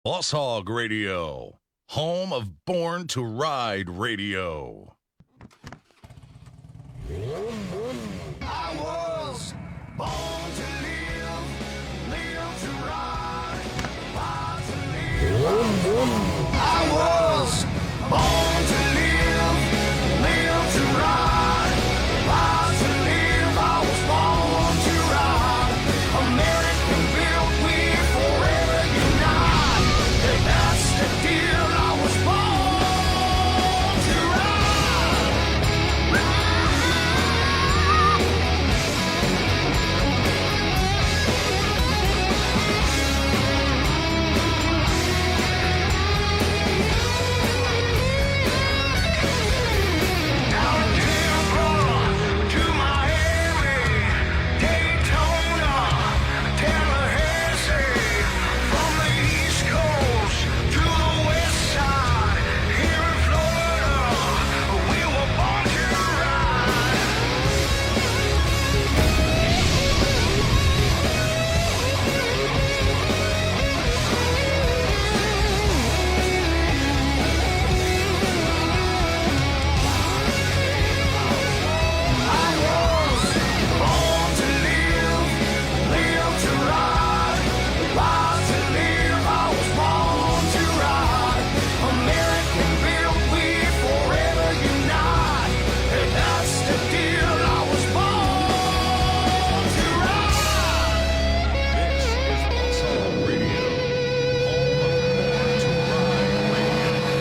Boss Hogg Radio, home of Born to Ride Radio. I was born to live, live to ride, ride to live. I was born to live, live to ride, ride to live. I was born to ride. American built, we forever unite. That's the deal. I was born to ride. This is Boss Hogg Radio, home of Born to Ride Radio.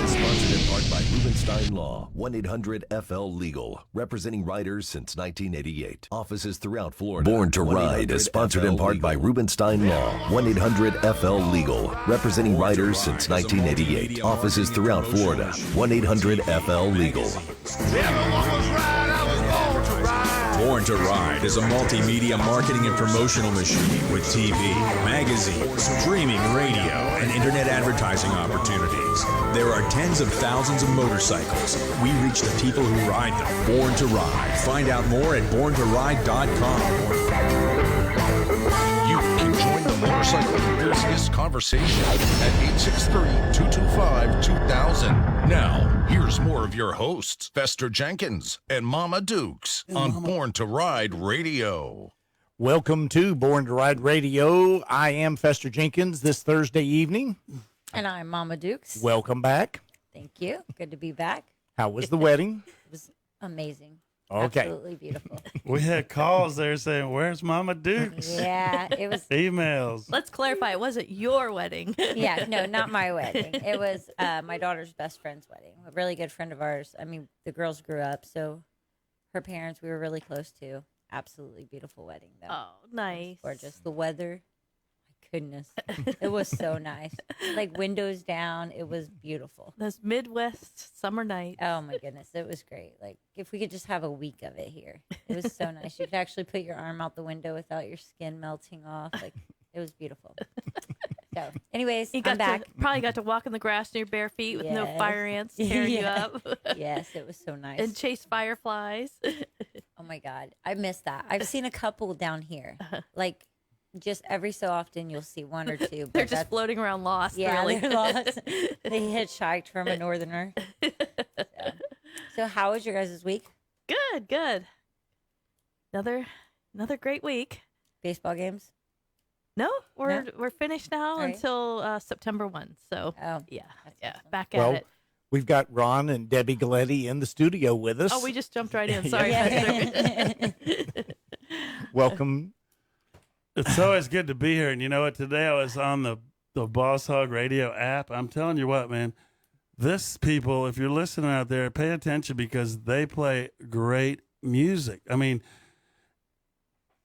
Sponsored in part by Rubenstein Law, 1-800-FL-LEGAL, representing riders since 1988. Offices throughout Florida. Born to Ride is sponsored in part by Rubenstein Law, 1-800-FL-LEGAL, representing riders since 1988. Offices throughout Florida. 1-800-FL-LEGAL. Everyone was right, I was born to ride. Born to Ride is a multimedia marketing and promotional machine with TV, magazines, streaming radio, and internet advertising opportunities. There are tens of thousands of motorcycles. We reach the people who ride them. Born to Ride. Find out more at borntoride.com. You can join the motorcycle enthusiast conversation at 863-225-2000. Now, here's more of your hosts, Fester Jenkins and Mama Dukes on Born to Ride Radio. Welcome to Born to Ride Radio. I am Fester Jenkins this Thursday evening. And I'm Mama Dukes. Welcome back. Thank you. Good to be back. How was the wedding? It was amazing. Okay. Absolutely beautiful. We had calls there saying, "Where's Mama Dukes?" Yeah, it was. Emails. Let's clarify, it wasn't your wedding. Yeah, no, not my wedding. It was my daughter's best friend's wedding. A really good friend of ours. I mean, the girls grew up, so her parents we were really close to. Absolutely beautiful wedding, though. Oh, nice. Gorgeous. The weather, my goodness, it was so nice. Like windows down, it was beautiful. Those Midwest summer nights. Oh my goodness, it was great. Like if we could just have a week of it here, it was so nice. You could actually put your arm out the window without your skin melting off. Like it was beautiful. So, anyways, You I'm back. probably got to walk in the grass in your bare feet with no Yes. fire ants tearing you Yeah. up. Yes, it was so nice. And chase fireflies. Oh my God, I missed that. I've seen a couple down here. Like just every so often, you'll see one or two. But They're just that's- floating around lost. Yeah, really. they're lost. They hitchhiked from a northerner. So how was your guys' week? Good. Another great week. Baseball games? No, we're No? we're finished now All right. until September 1. So Oh, yeah, that's awesome. back Well, at it. We've got Ron and Debbie Galetti in the studio with us. Oh, we just jumped right in. Sorry. Yeah. Welcome. It's always good to be here. And you know what? Today I was on the Boss Hog Radio app. I'm telling you what, man. This people, if you're listening out there, pay attention because they play great music. I mean,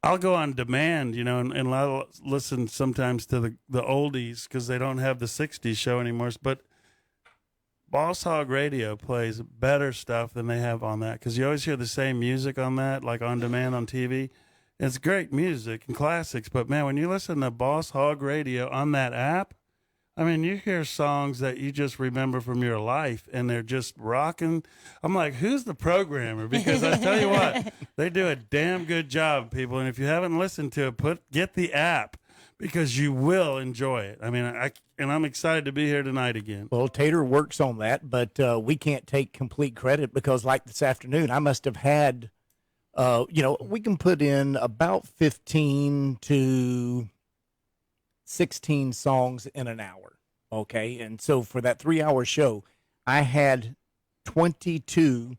I'll go on demand, and I'll listen sometimes to the oldies because they don't have the 60s show anymore. But Boss Hog Radio plays better stuff than they have on that because you always hear the same music on that, like on demand on TV. It's great music and classics, but man, when you listen to Boss Hog Radio on that app, I mean, you hear songs that you just remember from your life, and they're just rocking. I'm like, who's the programmer? Because I tell you what, they do a damn good job, people. And if you haven't listened to it, get the app. because you will enjoy it. I mean, I'm excited to be here tonight again. Well, Tater works on that, but we can't take complete credit because, like this afternoon, I must have had, we can put in about 15 to 16 songs in an hour, okay? And so for that 3-hour show, I had 22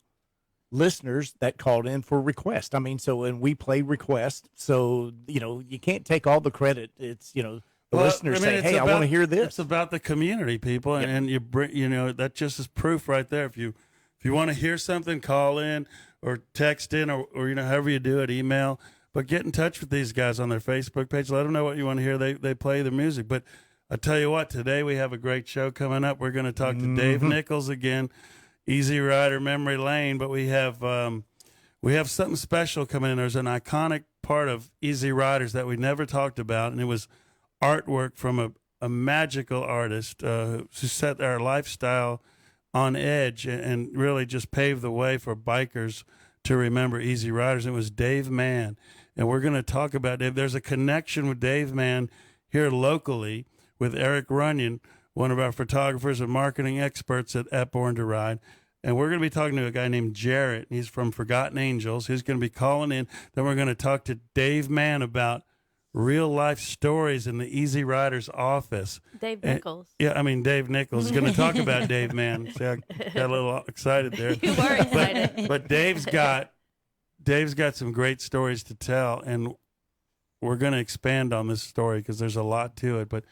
listeners that called in for requests. I mean, and we play requests. So, you can't take all the credit. It's, the listeners say, hey, I want to hear this. It's about the community, people. And you bring, that just is proof right there. If you want to hear something, call in or text in or however you do it, email. But get in touch with these guys on their Facebook page. Let them know what you want to hear. They play the music. But I tell you what, today we have a great show coming up. We're going to talk to Dave Nichols again. Easy Rider Memory Lane, but we have something special coming in. There's an iconic part of Easy Riders that we never talked about, and it was artwork from a magical artist who set our lifestyle on edge and really just paved the way for bikers to remember Easy Riders. It was Dave Mann, and we're going to talk about Dave. There's a connection with Dave Mann here locally with Eric Runyon, one of our photographers and marketing experts at Born to Ride. And we're going to be talking to a guy named Jarrett. He's from Forgotten Angels. He's going to be calling in. Then we're going to talk to Dave Mann about real life stories in the Easy Riders office. Dave Nichols. Dave Nichols is going to talk about Dave Mann. See, I got a little excited there. You were excited. But Dave's got some great stories to tell, and we're going to expand on this story because there's a lot to it. But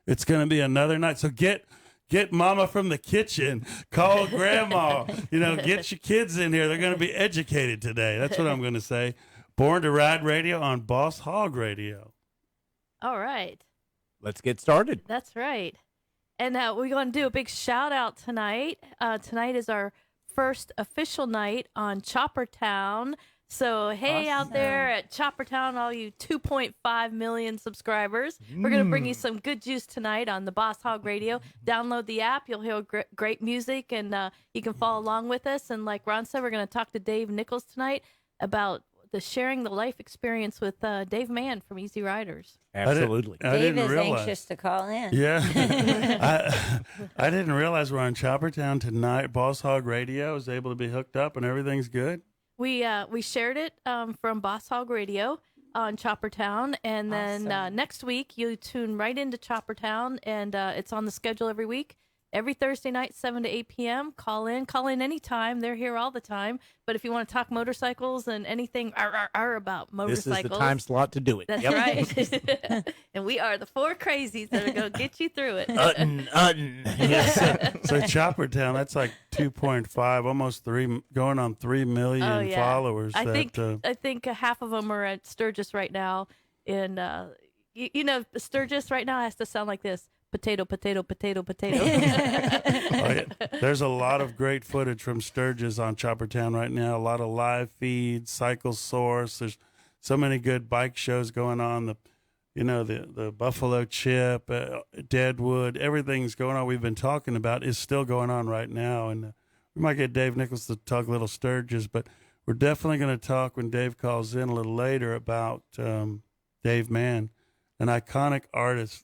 it's going to be another night. So get mama from the kitchen, call grandma, get your kids in here. They're going to be educated today. That's what I'm going to say. Born to Ride Radio on Boss Hogg Radio. All right. Let's get started. That's right. And we're going to do a big shout out tonight. Tonight is our first official night on Chopper Town. So, hey, out there at Chopper Town, all you 2.5 million subscribers, we're going to bring you some good juice tonight on the Boss Hogg Radio. Download the app. You'll hear great music, and you can follow along with us. And like Ron said, we're going to talk to Dave Nichols tonight about sharing the life experience with Dave Mann from Easy Riders. Absolutely. Dave is anxious to call in. Yeah. I didn't realize we're on Chopper Town tonight. Boss Hogg Radio is able to be hooked up, and everything's good. We shared it from Boss Hogg Radio on Chopper Town, and then next week you tune right into Chopper Town, and it's on the schedule every week. Every Thursday night, 7 to 8 p.m. Call in anytime. They're here all the time. But if you want to talk motorcycles and anything about motorcycles, this is the time slot to do it. That's right. And we are the four crazies that are going to get you through it. Yes. So Chopper Town, that's like 2.5, almost 3, going on 3 million followers. I think half of them are at Sturgis right now. And, Sturgis right now has to sound like this. Potato, potato, potato, potato. There's a lot of great footage from Sturgis on Chopper Town right now. A lot of live feeds, Cycle Source. There's so many good bike shows going on. The Buffalo Chip, Deadwood, everything's going on. We've been talking about is still going on right now. And we might get Dave Nichols to talk a little Sturgis, but we're definitely going to talk when Dave calls in a little later about Dave Mann, an iconic artist.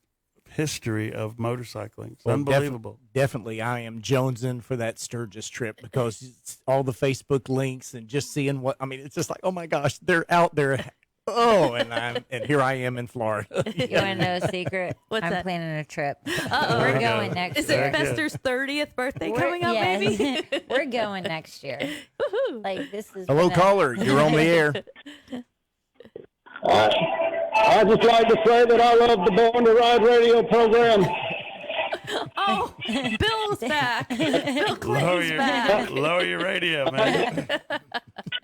History of motorcycling. It's unbelievable. Definitely, I am jonesing for that Sturgis trip because it's all the Facebook links and just seeing it's just like, oh my gosh, they're out there. Oh, and here I am in Florida. You want to know a secret? I'm planning a trip. We're going next year. Is it Fester's 30th birthday coming up, baby? We're going next year. Like, this is hello, caller. You're on the air. I just like to say that I love the Born to Ride radio program. Oh, Bill's back. Bill Clinton's back. Lower your radio, man.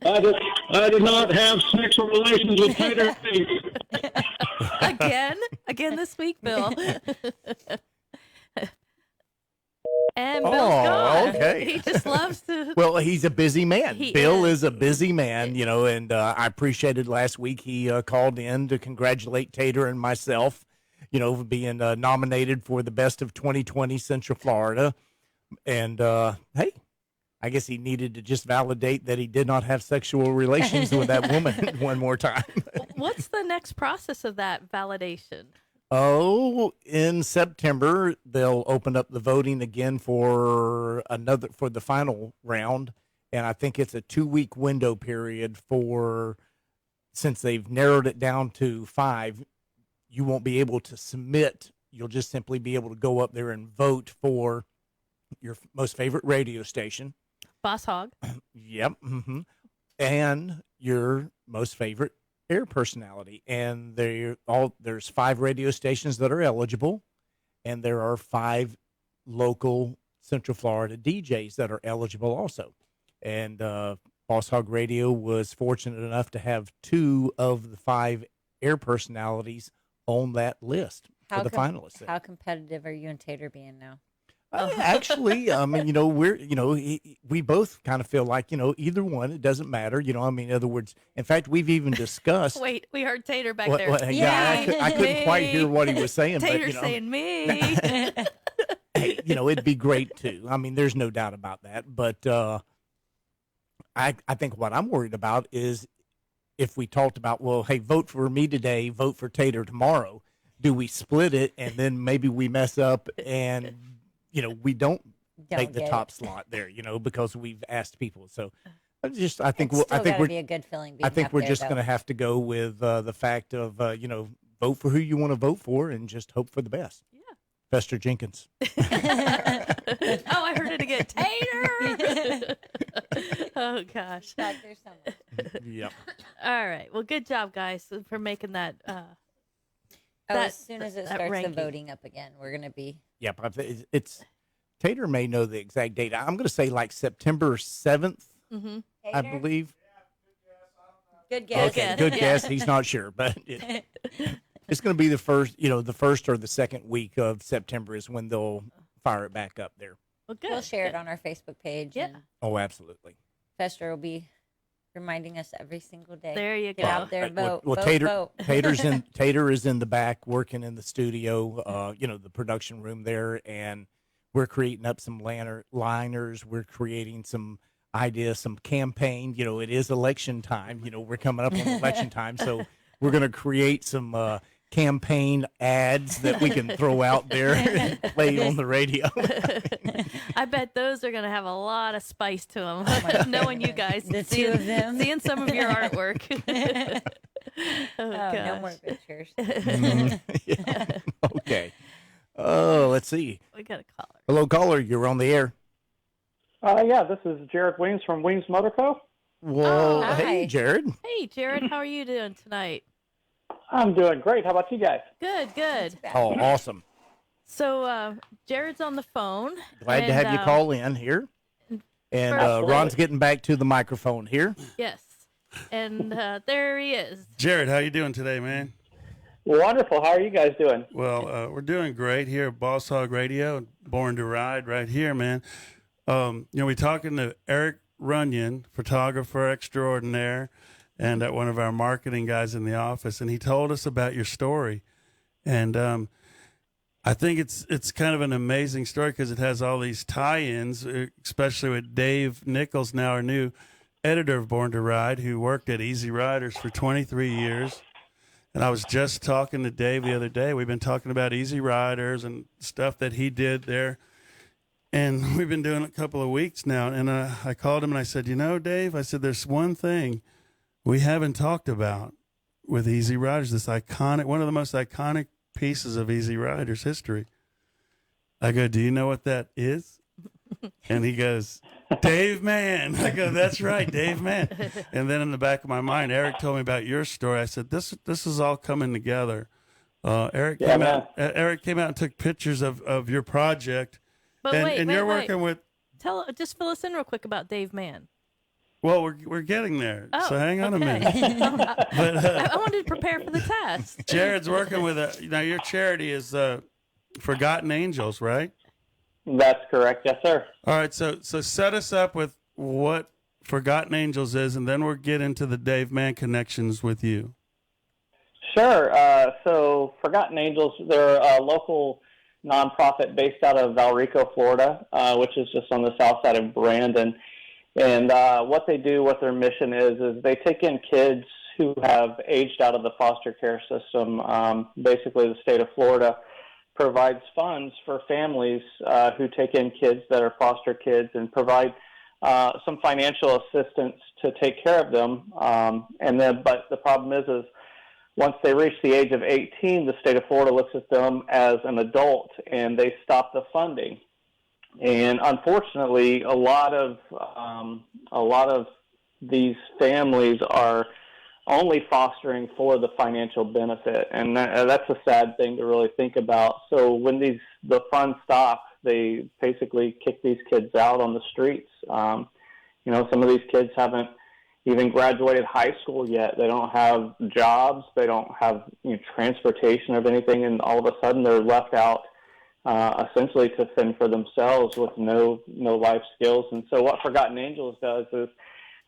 I did not have sexual relations with Peter. Again this week, Bill. And Bill's gone. Okay. He just loves to. Well, he's a busy man. Bill is a busy man, and I appreciated last week he called in to congratulate Tater and myself, for being nominated for the Best of 2020 Central Florida. And, hey, I guess he needed to just validate that he did not have sexual relations with that woman one more time. What's the next process of that validation? Oh, in September they'll open up the voting again for the final round, and I think it's a 2-week window period since they've narrowed it down to 5. You won't be able to submit. You'll just simply be able to go up there and vote for your most favorite radio station. Boss Hogg. Yep. Mm-hmm. And your most favorite air personality. And there's 5 radio stations that are eligible, and there are 5 local Central Florida DJs that are eligible also. And Boss Hogg Radio was fortunate enough to have 2 of the 5 air personalities on that list for the finalists. How competitive are you and Tater being now? Actually, I mean, we both kind of feel like, either one, it doesn't matter. In other words, in fact, we've even discussed. Wait, we heard Tater back there. Yeah, I couldn't quite hear what he was saying. Tater's saying me. Hey, it'd be great too. I mean, there's no doubt about that. But I think what I'm worried about is if we talked about, well, hey, vote for me today, vote for Tater tomorrow. Do we split it and then maybe we mess up and we don't take the top slot there, because we've asked people. So I think we're be a good feeling. I think we're just going to have to go with the fact of vote for who you want to vote for and just hope for the best. Yeah. Fester Jenkins. Oh, I heard it again. Tater. Oh gosh. There's so much. Yeah. All right. Well, good job, guys, for making that. As soon as it starts ranking. the voting up again, we're going to be. Yep. It's Tater may know the exact date. I'm going to say like September 7th, I believe. Good guess. Okay, good guess. He's not sure, but it's going to be the first or the second week of September is when they'll fire it back up there. Well, good. We'll share it on our Facebook page. Yeah. And Oh, absolutely. Fester will be reminding us every single day. There you Get go. out there, vote. Well, vote. Tater is in the back working in the studio, the production room there, and we're creating up some liners. We're creating some ideas, some campaign. It is election time. We're coming up on election time, so we're going to create some campaign ads that we can throw out there and play on the radio. I bet those are going to have a lot of spice to them. Knowing you guys, The two of them. seeing some of your artwork. No more pictures. Yeah. Okay. Oh, let's see. We got a caller. Hello, caller. You're on the air. Yeah, this is Jared Weems from Weems Motor Co. Well, hi. hey, Jared. Hey, Jared, how are you doing tonight? I'm doing great. How about you guys? Good, good. Oh, awesome. So, Jared's on the phone. Glad to have you call in here. And Ron's getting back to the microphone here. Yes. And there he is. Jared, how you doing today, man? Wonderful. How are you guys doing? Well, we're doing great here at Boss Hogg Radio, Born to Ride, right here, man. We're talking to Eric Runyon, photographer extraordinaire, and one of our marketing guys in the office, and he told us about your story. And I think it's kind of an amazing story because it has all these tie-ins, especially with Dave Nichols, now our new editor of Born to Ride, who worked at Easy Riders for 23 years. And I was just talking to Dave the other day. We've been talking about Easy Riders and stuff that he did there. And we've been doing it a couple of weeks now. And I called him and I said, Dave, I said, there's one thing we haven't talked about with Easy Riders, this iconic, one of the most iconic pieces of Easy Riders history. I go, do you know what that is? And he goes, Dave Mann. I go, that's right, Dave Mann. And then in the back of my mind, Eric told me about your story. I said, this is all coming together. Eric came out and took pictures of your project. But and you're working with. Just fill us in real quick about Dave Mann. Well, we're getting there. Oh, so hang on a okay. minute. But I wanted to prepare for the test. Jared's working with your charity is Forgotten Angels, right? That's correct. Yes, sir. All right, so set us up with what Forgotten Angels is, and then we'll get into the Dave Mann connections with you. Sure. So Forgotten Angels, they're a local nonprofit based out of Valrico, Florida, which is just on the south side of Brandon. And what they do, what their mission is they take in kids who have aged out of the foster care system. Basically, the state of Florida provides funds for families who take in kids that are foster kids and provide some financial assistance to take care of them. But the problem is once they reach the age of 18, the state of Florida looks at them as an adult and they stop the funding. And unfortunately, a lot of these families are only fostering for the financial benefit, and that's a sad thing to really think about. So when the funds stop, they basically kick these kids out on the streets. Some of these kids haven't even graduated high school yet. They don't have jobs. They don't have transportation of anything, and all of a sudden they're left out essentially to fend for themselves with no life skills. And so what Forgotten Angels does is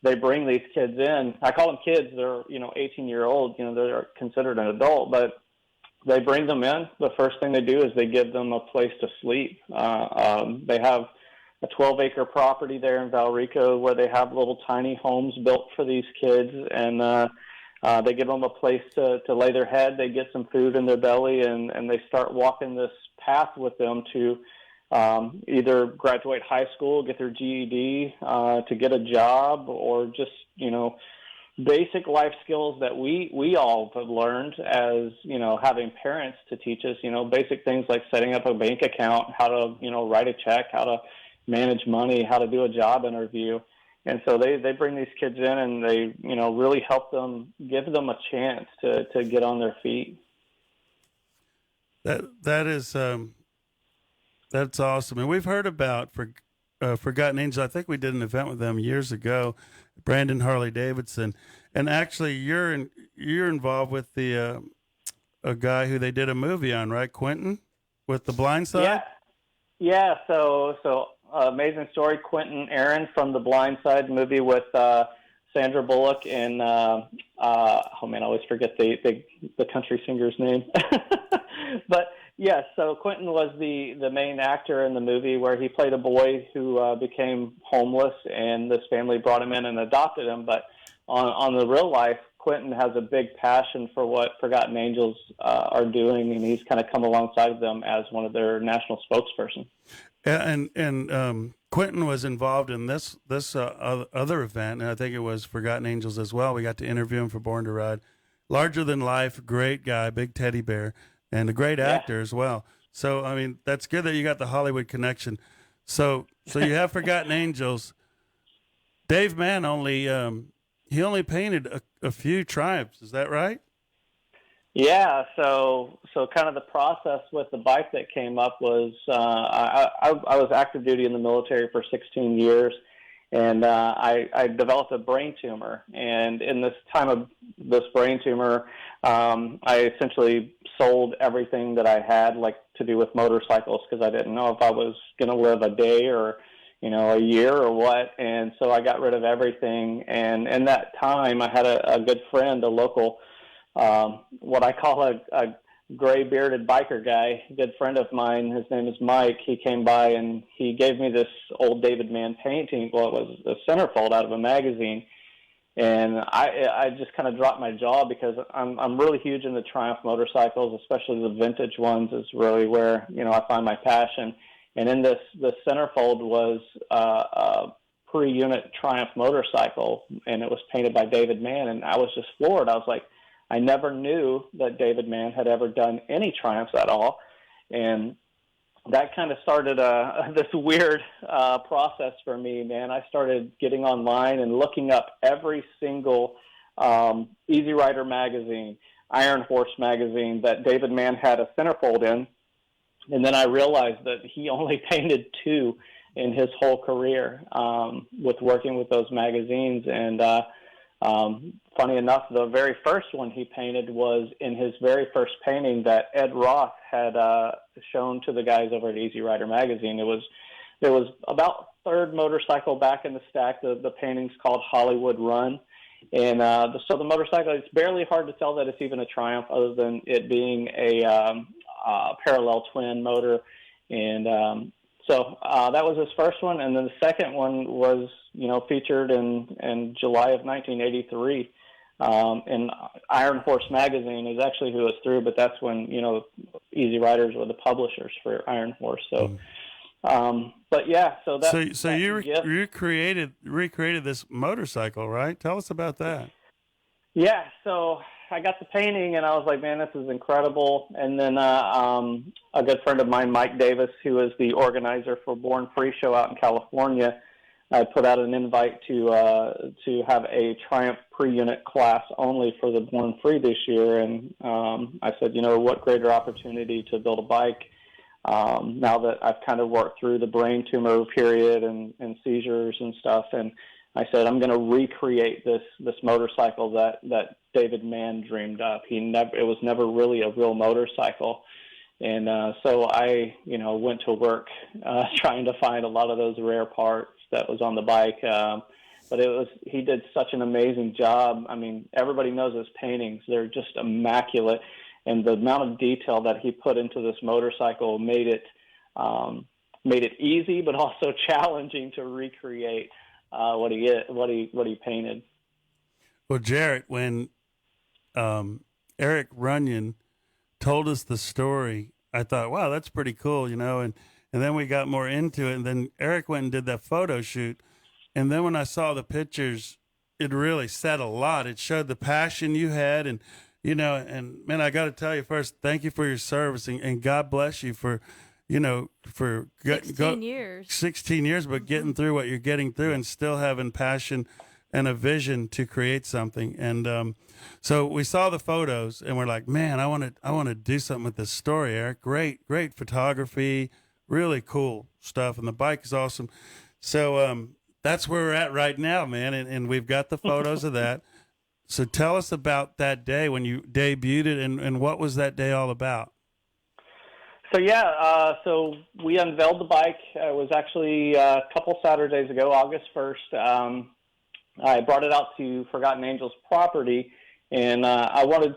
they bring these kids in. I call them kids. They're 18-year-old. They're considered an adult, but they bring them in. The first thing they do is they give them a place to sleep. They have a 12-acre property there in Valrico where they have little tiny homes built for these kids, and they give them a place to lay their head. They get some food in their belly, and they start walking this path with them to either graduate high school, get their GED, to get a job, or just, basic life skills that we all have learned as, having parents to teach us, basic things like setting up a bank account, how to, write a check, how to manage money, how to do a job interview. And so they bring these kids in and they, really help them, give them a chance to get on their feet. That is, that's awesome. And we've heard about Forgotten Angels. I think we did an event with them years ago, Brandon Harley Davidson. And actually you're involved with a guy who they did a movie on, right? Quentin with The Blind Side? Yeah. So amazing story. Quentin Aaron from The Blind Side movie with Sandra Bullock and I always forget the country singer's name. But yes, so Quentin was the main actor in the movie where he played a boy who became homeless, and this family brought him in and adopted him. But on the real life, Quentin has a big passion for what Forgotten Angels are doing, and he's kind of come alongside of them as one of their national spokesperson. And Quentin was involved in this other event, and I think it was Forgotten Angels as well. We got to interview him for Born to Ride. Larger than life, great guy, big teddy bear, and a great actor as well. So, I mean, that's good that you got the Hollywood connection. So you have Forgotten Angels. Dave Mann only painted a few Triumphs. Is that right? Yeah, so kind of the process with the bike that came up was I was active duty in the military for 16 years, and I developed a brain tumor. And in this time of this brain tumor, I essentially sold everything that I had, like to do with motorcycles, because I didn't know if I was going to live a day or a year or what. And so I got rid of everything. And in that time, I had a good friend, a local what I call a gray-bearded biker guy, a good friend of mine. His name is Mike. He came by and he gave me this old David Mann painting. Well, it was a centerfold out of a magazine. And I just kind of dropped my jaw because I'm really huge into Triumph motorcycles, especially the vintage ones is really where, I find my passion. And in this centerfold was a pre-unit Triumph motorcycle, and it was painted by David Mann. And I was just floored. I was like, I never knew that David Mann had ever done any Triumphs at all. And that kind of started this weird process for me, man. I started getting online and looking up every single Easy Rider magazine, Iron Horse magazine that David Mann had a centerfold in. And then I realized that he only painted 2 in his whole career with working with those magazines. And funny enough, the very first one he painted was in his very first painting that Ed Roth had shown to the guys over at Easy Rider magazine. It was about third motorcycle back in the stack. The painting's called Hollywood Run. And so the motorcycle, it's barely hard to tell that it's even a Triumph other than it being a parallel twin motor. And so that was his first one. And then the second one was, featured in July of 1983 And Iron Horse Magazine is actually who it's through, but that's when, Easy Riders were the publishers for Iron Horse. So, but yeah, so that. So you recreated this motorcycle, right? Tell us about that. Yeah, so I got the painting, and I was like, man, this is incredible. And then a good friend of mine, Mike Davis, who is the organizer for Born Free Show out in California, I put out an invite to have a Triumph pre-unit class only for the Born Free this year. And I said, what greater opportunity to build a bike now that I've kind of worked through the brain tumor period and seizures and stuff. And I said, I'm going to recreate this motorcycle that David Mann dreamed up. It was never really a real motorcycle. And so I, went to work trying to find a lot of those rare parts that was on the bike. But he did such an amazing job. I mean, everybody knows his paintings. They're just immaculate. And the amount of detail that he put into this motorcycle made it easy, but also challenging to recreate what he painted. Well, Jarrett, when Eric Runyon told us the story, I thought, wow, that's pretty cool, and then we got more into it, and then Eric went and did that photo shoot, and then when I saw the pictures, it really said a lot. It showed the passion you had, and and man, I got to tell you first, thank you for your service, and God bless you for 16 years. 16 years, but getting through what you're getting through and still having passion and a vision to create something. And so we saw the photos, and we're like, man, I want to do something with this story, Eric. Great photography, really cool stuff, and the bike is awesome. So that's where we're at right now, man, and we've got the photos of that. So tell us about that day when you debuted it, and what was that day all about? So so we unveiled the bike. It was actually a couple Saturdays ago, August 1st. I brought it out to Forgotten Angels property, and I wanted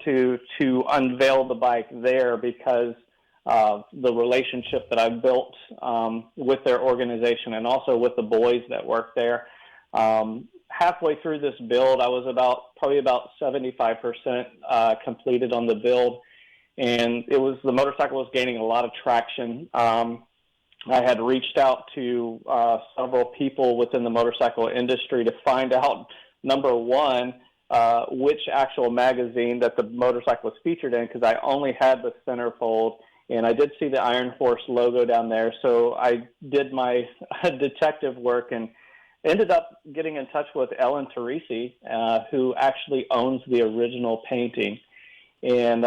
to unveil the bike there because of the relationship that I've built with their organization and also with the boys that work there. Halfway through this build, I was probably about 75% completed on the build. And the motorcycle was gaining a lot of traction. I had reached out to several people within the motorcycle industry to find out, number one, which actual magazine that the motorcycle was featured in, because I only had the centerfold, and I did see the Iron Horse logo down there. So I did my detective work and ended up getting in touch with Ellen Teresi, who actually owns the original painting. And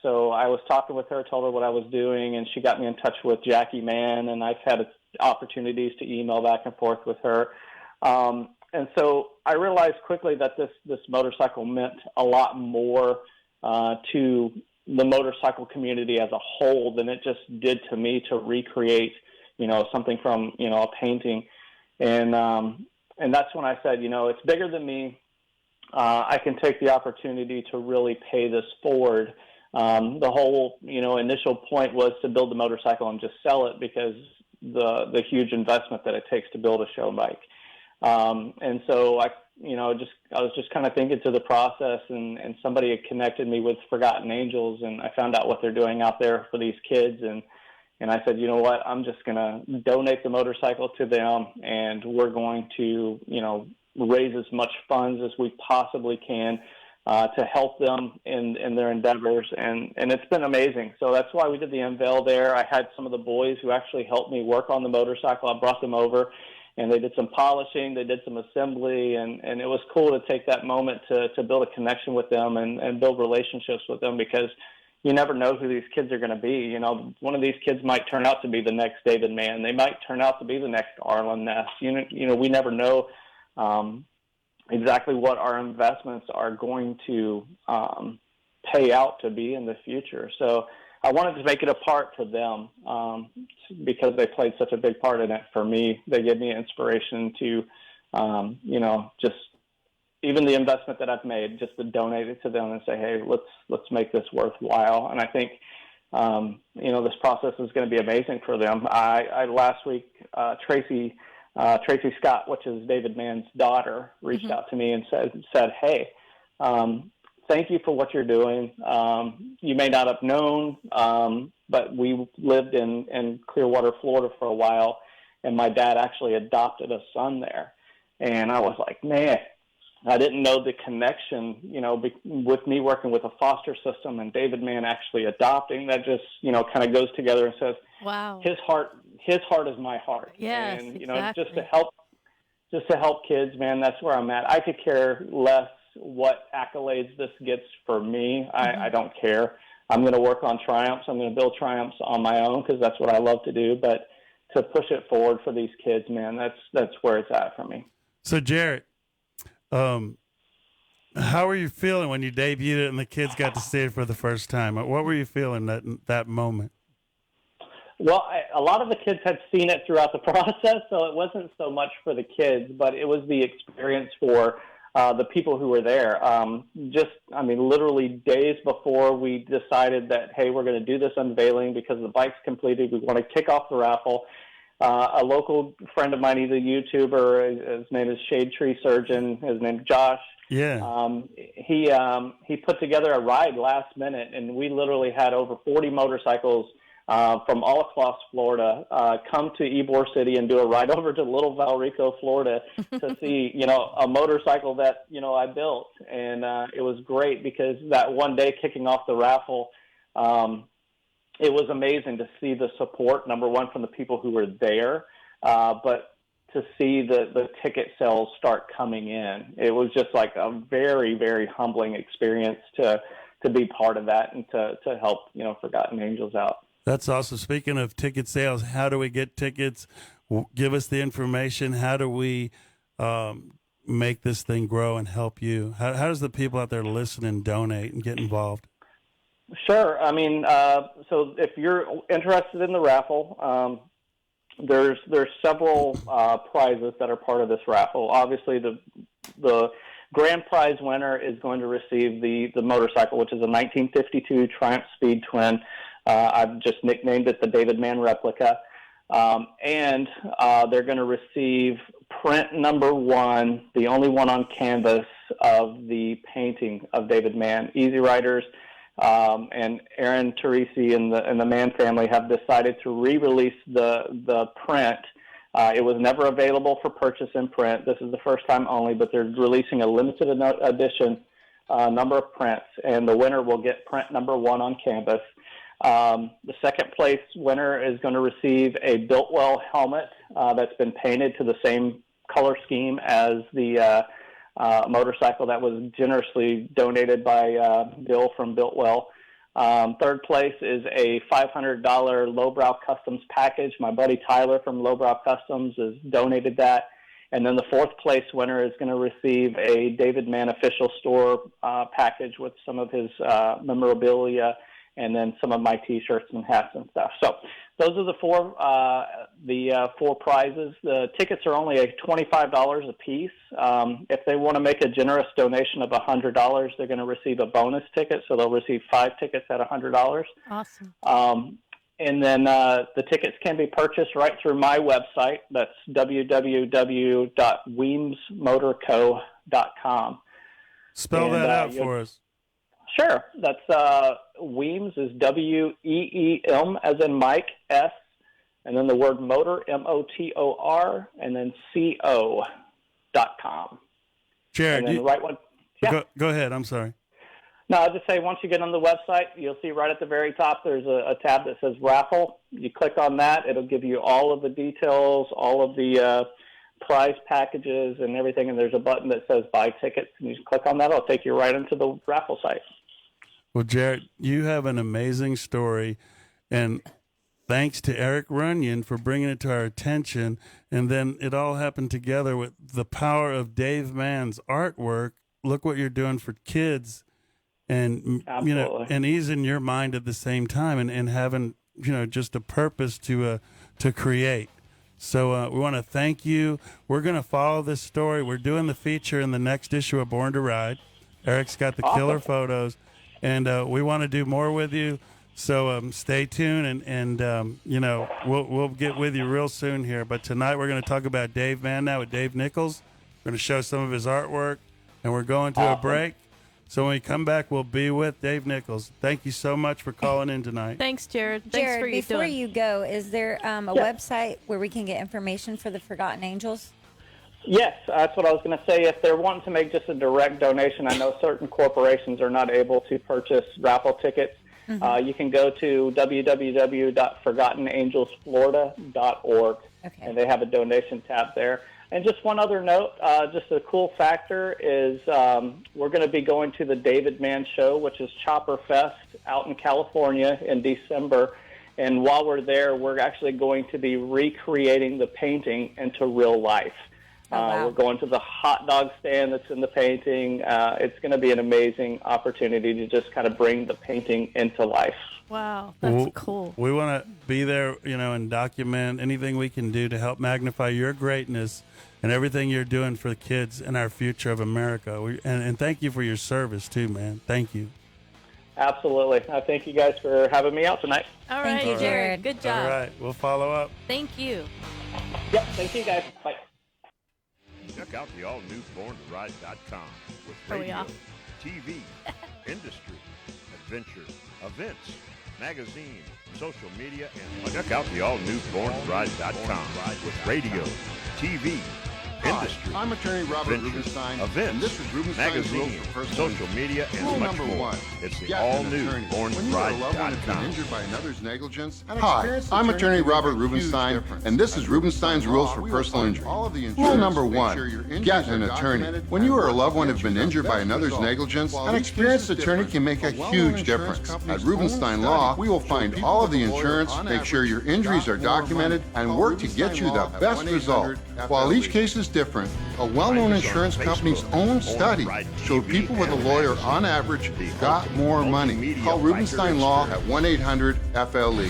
so I was talking with her, told her what I was doing, and she got me in touch with Jackie Mann, and I've had opportunities to email back and forth with her. And so I realized quickly that this motorcycle meant a lot more to the motorcycle community as a whole than it just did to me to recreate, something from, a painting. And that's when I said, it's bigger than me. I can take the opportunity to really pay this forward. The whole, initial point was to build the motorcycle and just sell it because the huge investment that it takes to build a show bike. And so I was just kind of thinking through the process, and somebody had connected me with Forgotten Angels, and I found out what they're doing out there for these kids. And I said, you know what, I'm just going to donate the motorcycle to them, and we're going to, raise as much funds as we possibly can to help them in their endeavors. And it's been amazing. So that's why we did the unveil there. I had some of the boys who actually helped me work on the motorcycle. I brought them over, and they did some polishing, they did some assembly, and it was cool to take that moment to build a connection with them and build relationships with them, because you never know who these kids are going to be. One of these kids might turn out to be the next David Mann. They might turn out to be the next Arlen Ness. We never know exactly what our investments are going to pay out to be in the future. So I wanted to make it a part to them because they played such a big part in it for me. They gave me inspiration to, just even the investment that I've made, just to donate it to them and say, hey, let's make this worthwhile. And I think, this process is going to be amazing for them. I last week, Tracy Scott, which is David Mann's daughter, reached out to me and said, hey, Thank you for what you're doing. You may not have known, but we lived in Clearwater, Florida for a while, and my dad actually adopted a son there. And I was like, man, I didn't know the connection, with me working with a foster system and David Mann actually adopting. That just, kind of goes together and says, wow, his heart is my heart. Yes, and exactly. just to help kids, man, that's where I'm at. I could care less what accolades this gets for me. I don't care. I'm going to work on triumphs. I'm going to build triumphs on my own because that's what I love to do. But to push it forward for these kids, man, that's where it's at for me. So, Jarrett, how were you feeling when you debuted it and the kids got to see it for the first time? What were you feeling that moment? Well, a lot of the kids had seen it throughout the process, so it wasn't so much for the kids, but it was the experience for the people who were there. Literally days before we decided that, hey, we're going to do this unveiling because the bike's completed. We want to kick off the raffle. A local friend of mine, he's a YouTuber. His name is Shade Tree Surgeon. His name's Josh. Yeah. He put together a ride last minute, and we literally had over 40 motorcycles from all across Florida come to Ybor City and do a ride over to Little Valrico, Florida to see, a motorcycle that, I built. And it was great because that one day kicking off the raffle, it was amazing to see the support, number one, from the people who were there, but to see the ticket sales start coming in. It was just like a very, very humbling experience to be part of that and to help, Forgotten Angels out. That's awesome. Speaking of ticket sales, how do we get tickets? Give us the information. How do we make this thing grow and help you? How does the people out there listen and donate and get involved? Sure. So if you're interested in the raffle, there's several prizes that are part of this raffle. Obviously, the grand prize winner is going to receive the motorcycle, which is a 1952 Triumph Speed Twin. I've just nicknamed it the David Mann replica. And they're going to receive print number 1, the only one on canvas of the painting of David Mann. Easy Riders and Aaron Teresi and the Mann family have decided to re-release the print. It was never available for purchase in print. This is the first time only, but they're releasing a limited edition number of prints, and the winner will get print number 1 on canvas. The second place winner is going to receive a Biltwell helmet that's been painted to the same color scheme as the motorcycle that was generously donated by Bill from Biltwell. Third place is a $500 Lowbrow Customs package. My buddy Tyler from Lowbrow Customs has donated that. And then the fourth place winner is going to receive a David Mann official store package with some of his memorabilia and then some of my T-shirts and hats and stuff. So those are the four prizes. The tickets are only $25 a piece. If they want to make a generous donation of $100, they're going to receive a bonus ticket, so they'll receive 5 tickets at $100. Awesome. And then the tickets can be purchased right through my website. That's www.weemsmotorco.com. Spell that out for us. Sure. That's Weems is W-E-E-M as in Mike, S, and then the word motor, M-O-T-O-R, and then C-O.com. Jared, and then the right one. Yeah. Go ahead. I'm sorry. No, I'll just say once you get on the website, you'll see right at the very top there's a tab that says raffle. You click on that. It'll give you all of the details, all of the prize packages and everything, and there's a button that says buy tickets, and you just click on that. It'll take you right into the raffle site. Well, Jared, you have an amazing story, and thanks to Eric Runyon for bringing it to our attention, and then it all happened together with the power of Dave Mann's artwork. Look what you're doing for kids, and Absolutely. And easing your mind at the same time, and having just a purpose to create. So we want to thank you. We're going to follow this story. We're doing the feature in the next issue of Born to Ride. Eric's got the killer photos, and we want to do more with you. So stay tuned, and we'll get with you real soon here. But tonight we're going to talk about Dave Mann now with Dave Nichols. We're going to show some of his artwork, and we're going to a break. So when we come back, we'll be with Dave Nichols. Thank you so much for calling in tonight. Thanks, Jared. Thanks Jared, for you before doing. you go, is there a website where we can get information for the Forgotten Angels? Yes, that's what I was going to say. If they're wanting to make just a direct donation, I know certain corporations are not able to purchase raffle tickets. You can go to www.forgottenangelsflorida.org, and they have a donation tab there. And just one other note, just a cool factor is we're going to be going to the David Mann Show, which is Chopper Fest out in California in December. And while we're there, we're actually going to be recreating the painting into real life. Wow. We're going to the hot dog stand that's in the painting. It's going to be an amazing opportunity to just kind of bring the painting into life. Wow, that's cool. We want to be there, and document anything we can do to help magnify your greatness and everything you're doing for the kids and our future of America. And thank you for your service, too, man. Thank you. Absolutely. Thank you guys for having me out tonight. All right, Thank you, Jared. Good job. All right, we'll follow up. Thank you. Yep, thank you guys. Bye. Check out the all-new BornToRide.com with Oh, radio, yeah. TV, industry, adventure, events, magazine, social media, and check out the all-new BornToRide.com with radio, TV, industry, I'm attorney Robert adventure, Rubenstein, events, and this is Rubenstein's Rules magazine, for Personal social Injury. media, and Rule much number more. one. It's the Get an all-new attorney. When you or a loved one has been BornToRide.com. injured by another's negligence, An hi, experienced I'm attorney attorney Robert can make a huge Rubenstein, difference. and this is At Rubenstein's Rubenstein Rules Law, for we will Personal find Injury. all of the Rule insurance number to make one, sure your injuries get are an attorney. documented When you and or a work loved to one get have you been the injured by best another's result. negligence, While an each experienced case is attorney different, can make a a well-known huge insurance difference. company's At Rubenstein own Law, study we will showed find people all of the with a lawyer insurance, on make sure average your injuries got are more documented, money. and Call work to get Rubenstein you the Law at best result. 1-800-FLE. While each case is different, a well-known Find us on insurance company's Facebook, own study Born showed TV, people with a and lawyer magazine. on average The got ultimate more money. multimedia Call Rubenstein finder Law at experience. 1-800-FLE.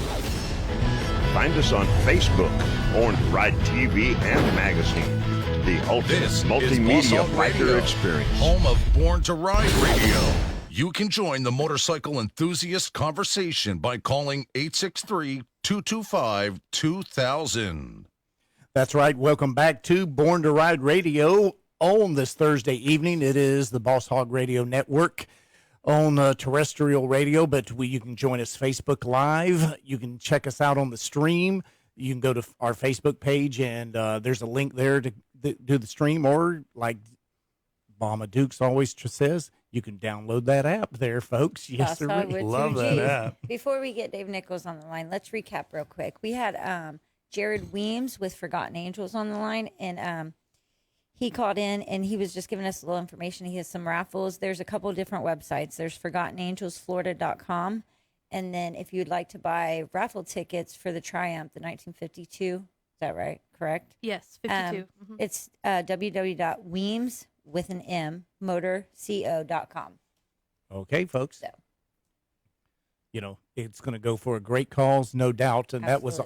Find us on Facebook, Born to Ride TV and magazine. The ultimate This is multimedia Boss Hog fighter Radio, experience. home of Born to Ride Radio. You can join the motorcycle enthusiast conversation by calling 863-225-2000. That's right. Welcome back to Born to Ride Radio on this Thursday evening. It is the Boss Hog Radio Network on terrestrial radio, but you can join us Facebook Live. You can check us out on the stream. You can go to our Facebook page, and there's a link there to do the stream, or like Mama Dukes always says, you can download that app there, folks. Yes, Boss Hog sir. with Love two that Gs. app. Before we get Dave Nichols on the line, let's recap real quick. We had Jared Weems with Forgotten Angels on the line, and he called in, and he was just giving us a little information. He has some raffles. There's a couple of different websites. There's ForgottenAngelsFlorida.com, and then if you'd like to buy raffle tickets for the Triumph, the 1952, is that right? Correct? Yes, 52. It's www.weems with an M motorco.com. Okay, folks. So. It's going to go for a great cause, no doubt. And that was,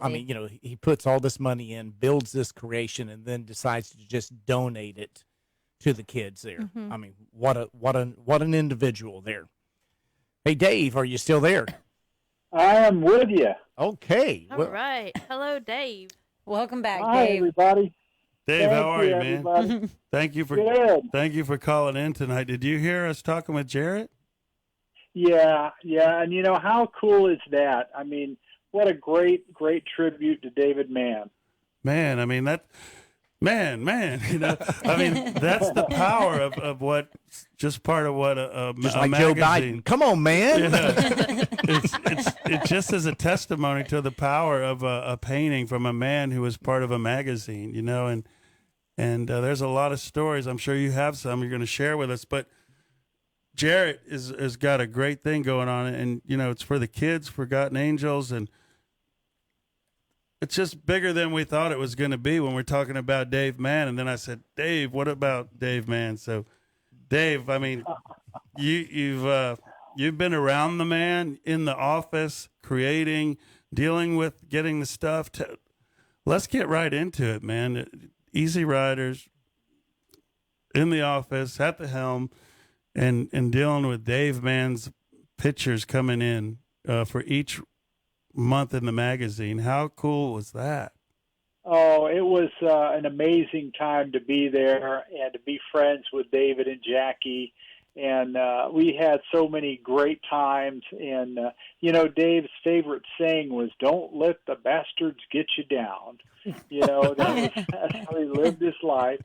he puts all this money in, builds this creation, and then decides to just donate it to the kids there. Mm-hmm. I mean, what an individual there. Hey, Dave, are you still there? I am with you. Okay. All right. Hello, Dave. Welcome back, Hi, Dave. everybody. Dave, how are you, everybody. man? Thank you for calling in tonight. Did you hear us talking with Jarrett? Yeah, and how cool is that? I mean, what a great tribute to David Mann. Man, I mean that's the power of what, just part of what a Just a like Joe magazine. Biden. Come on, man. It just is a testimony to the power of a painting from a man who was part of a magazine, and there's a lot of stories. I'm sure you have some you're going to share with us, but Jarrett has got a great thing going on, and it's for the kids, Forgotten Angels, and it's just bigger than we thought it was going to be when we're talking about Dave Mann. And then I said, Dave, what about Dave Mann? So, Dave, I mean, you've been around the man in the office, creating, dealing with, getting the stuff. Let's get right into it, man. Easy Riders in the office at the helm. And dealing with Dave Mann's pictures coming in for each month in the magazine. How cool was that? Oh, it was an amazing time to be there and to be friends with David and Jackie And we had so many great times. And, Dave's favorite saying was, "Don't let the bastards get you down." That's how he lived his life.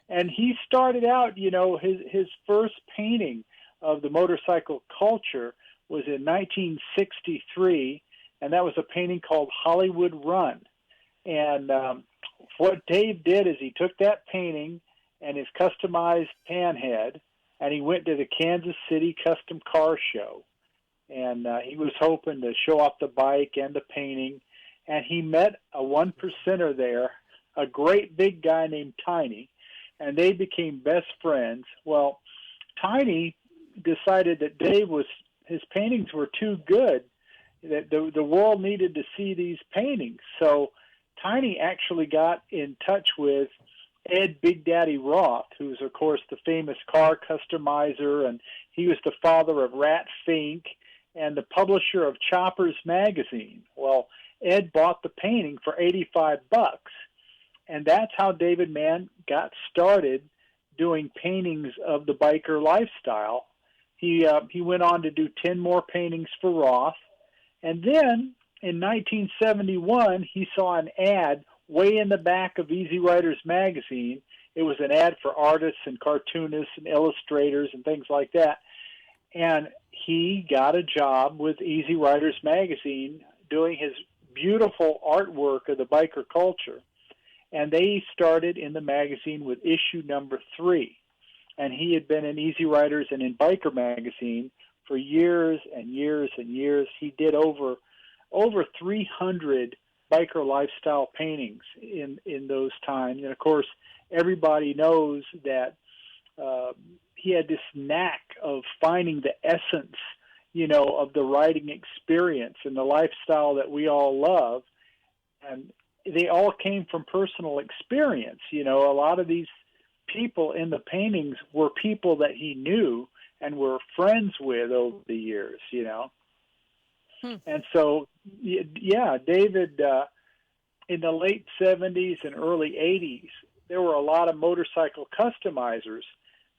And he started out, his first painting of the motorcycle culture was in 1963, and that was a painting called Hollywood Run. And what Dave did is he took that painting and his customized pan head, and he went to the Kansas City Custom Car Show. And he was hoping to show off the bike and the painting. And he met a 1%er there, a great big guy named Tiny, and they became best friends. Well, Tiny decided that his paintings were too good, that the world needed to see these paintings. So Tiny actually got in touch with Ed Big Daddy Roth, who's, of course, the famous car customizer, and he was the father of Rat Fink and the publisher of Choppers magazine. Well, Ed bought the painting for $85, and that's how David Mann got started doing paintings of the biker lifestyle. He went on to do 10 more paintings for Roth, and then in 1971 he saw an ad way in the back of Easy Riders magazine. It was an ad for artists and cartoonists and illustrators and things like that, and he got a job with Easy Riders magazine doing his beautiful artwork of the biker culture. And they started in the magazine with issue number 3. And he had been in Easy Riders and in Biker magazine for years and years and years. He did over 300 biker lifestyle paintings in those times. And of course, everybody knows that he had this knack of finding the essence, of the riding experience and the lifestyle that we all love. And they all came from personal experience. A lot of these people in the paintings were people that he knew and were friends with over the years, And so, David, in the late 70s and early 80s, there were a lot of motorcycle customizers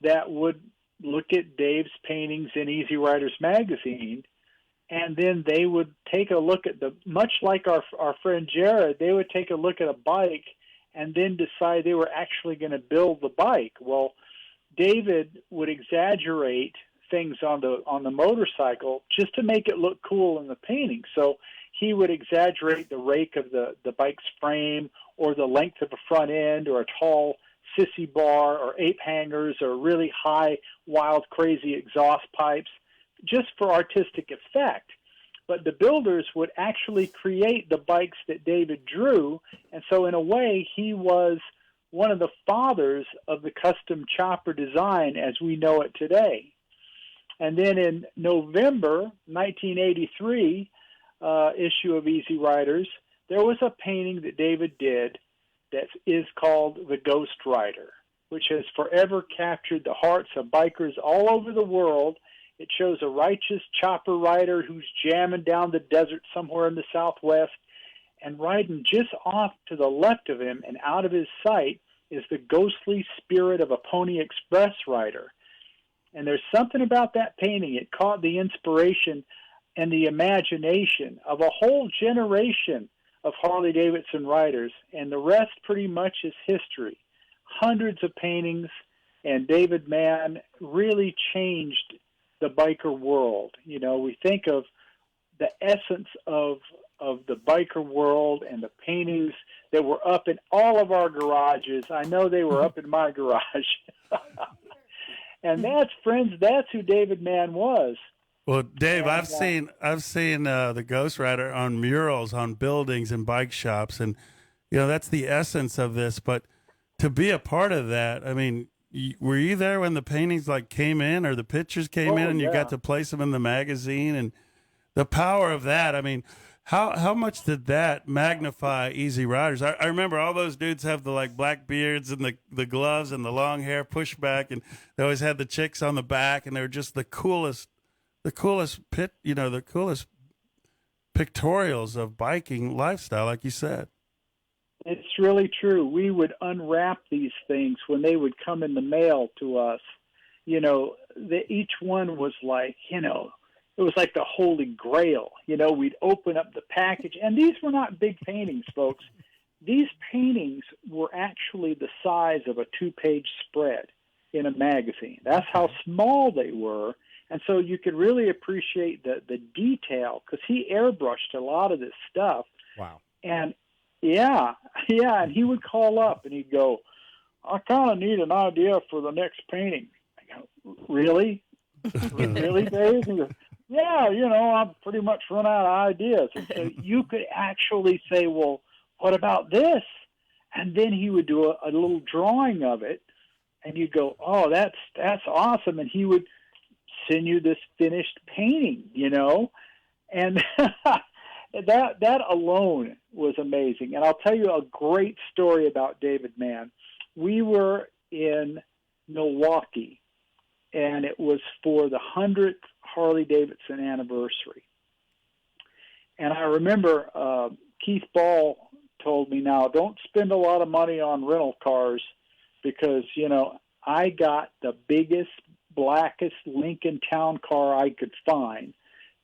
that would look at Dave's paintings in Easy Riders magazine, and then they would take a look at much like our friend Jared, they would take a look at a bike and then decide they were actually going to build the bike. Well, David would exaggerate things on the motorcycle just to make it look cool in the painting. So he would exaggerate the rake of the bike's frame, or the length of a front end, or a tall sissy bar, or ape hangers, or really high, wild, crazy exhaust pipes, just for artistic effect. But the builders would actually create the bikes that David drew, and so in a way he was one of the fathers of the custom chopper design as we know it today. And then in November 1983 issue of Easy Riders, there was a painting that David did that is called The Ghost Rider, which has forever captured the hearts of bikers all over the world. It shows a righteous chopper rider who's jamming down the desert somewhere in the Southwest, and riding just off to the left of him and out of his sight is the ghostly spirit of a Pony Express rider. And there's something about that painting. It caught the inspiration and the imagination of a whole generation of Harley-Davidson riders, and the rest pretty much is history. Hundreds of paintings, and David Mann really changed the biker world. We think of the essence of the biker world and the paintings that were up in all of our garages. I know they were up in my garage. And that's who David Mann was. Well, Dave, I've seen the Ghost Rider on murals on buildings and bike shops, and that's the essence of this. But to be a part of that, I mean, were you there when the paintings came in, or the pictures came in, and you got to place them in the magazine, and the power of that? I mean, how much did that magnify Easy Riders? I remember all those dudes have the black beards and the gloves and the long hair pushed back, and they always had the chicks on the back, and they were just the coolest pictorials of biking lifestyle, like you said. It's really true. We would unwrap these things when they would come in the mail to us, each one was like, it was like the Holy Grail. We'd open up the package, and these were not big paintings, folks. These paintings were actually the size of a 2-page spread in a magazine. That's how small they were. And so you could really appreciate the detail, because he airbrushed a lot of this stuff. Wow. And and he would call up and he'd go, I kind of need an idea for the next painting. I go, really? Really, Dave? He goes, yeah, I've pretty much run out of ideas. And so you could actually say, well, what about this? And then he would do a little drawing of it, and you'd go, oh, that's awesome. And he would send you this finished painting, and that alone was amazing. And I'll tell you a great story about David Mann. We were in Milwaukee, and it was for the 100th Harley-Davidson anniversary. And I remember Keith Ball told me, now, don't spend a lot of money on rental cars, because, I got the biggest, blackest Lincoln Town car I could find,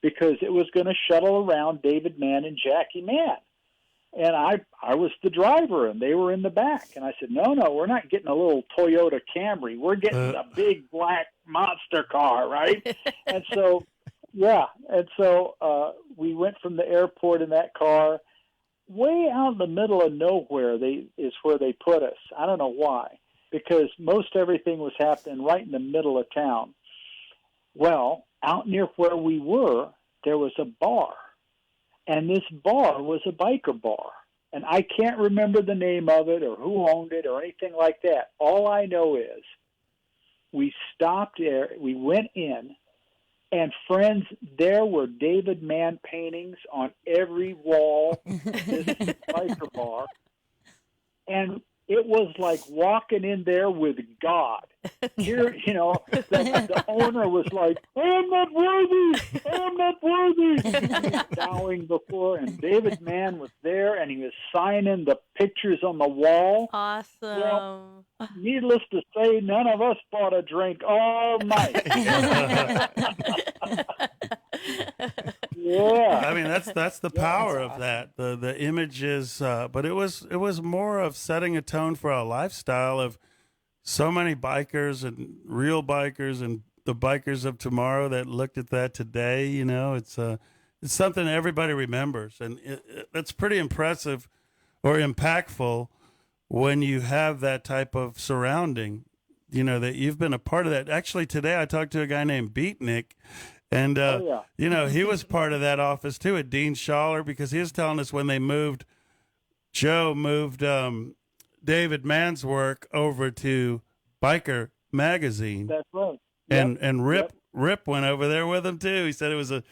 because it was going to shuttle around David Mann and Jackie Mann. And I was the driver, and they were in the back. And I said, no, we're not getting a little Toyota Camry. We're getting a big black monster car, right? And so, we went from the airport in that car. Way out in the middle of nowhere is where they put us. I don't know why, because most everything was happening right in the middle of town. Well, out near where we were, there was a bar. And this bar was a biker bar. And I can't remember the name of it or who owned it or anything like that. All I know is we stopped there, we went in, and friends, there were David Mann paintings on every wall of this biker bar. And it was like walking in there with God. Here, the owner was like, I'm not worthy. And he was bowing before, and David Mann was there, and he was signing the pictures on the wall. Awesome. Well, needless to say, none of us bought a drink all night. Yeah. I mean, that's the power of that. The images, but it was more of setting a tone for a lifestyle of so many bikers and real bikers and the bikers of tomorrow that looked at that today. It's something everybody remembers, and that's pretty impressive or impactful when you have that type of surrounding. That you've been a part of that. Actually, today I talked to a guy named Beatnik. And, he was part of that office, too, at Dean Schaller, because he was telling us when they Joe moved David Mann's work over to Biker Magazine. That's right. And Rip went over there with him, too. He said it was a